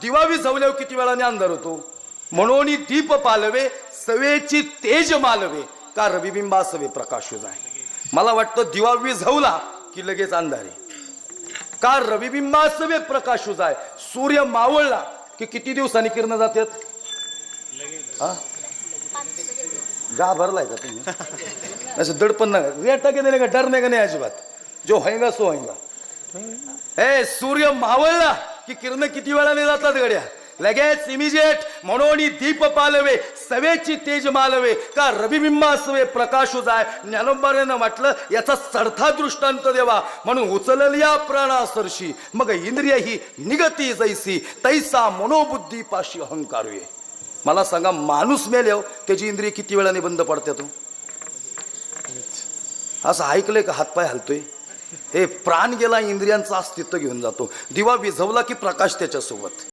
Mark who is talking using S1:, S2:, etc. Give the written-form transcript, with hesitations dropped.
S1: दिवा विझवल्यावर किती वेळाने अंधार होतो. म्हणून दीप पालवे सवेची तेज मालवे का रविबिंबा सवे प्रकाशो जाय. मला वाटतं दिवा विझवला की लगेच अंधार आहे. का रविबिंबा सवे प्रकाशो जाय. सूर्य मावळला की किती दिवसांनी किरण जातात. घाबरलाय का तुम्ही. असं दडपण ना रेटा के देणे का डरने का नाही अजिबात. जो होईगा सो होईगा. हे सूर्य मावळला की किरण किती वेळाने जातात गड्या. लगेच इमिजिएट. म्हणून दीप पालवे सवेची तेज मालवे का रविबिंबा सवे प्रकाशो जाय. ज्ञानोबाने म्हटलं याचा चढता दृष्टांत देवा. म्हणून उचलल्या प्राणा सरशी मग इंद्रिय ही निगती जैसी तैसा मनोबुद्धी पाशी अहंकार ये. मला सांगा माणूस मेल्यावर त्याची इंद्रिय किती वेळाने बंद पडतात. असं ऐकलंय का हातपाय हलतोय. हे प्राण गेला इंद्रियांचं अस्तित्व घेऊन जातो. दिवा विझवला की प्रकाश त्याच्यासोबत.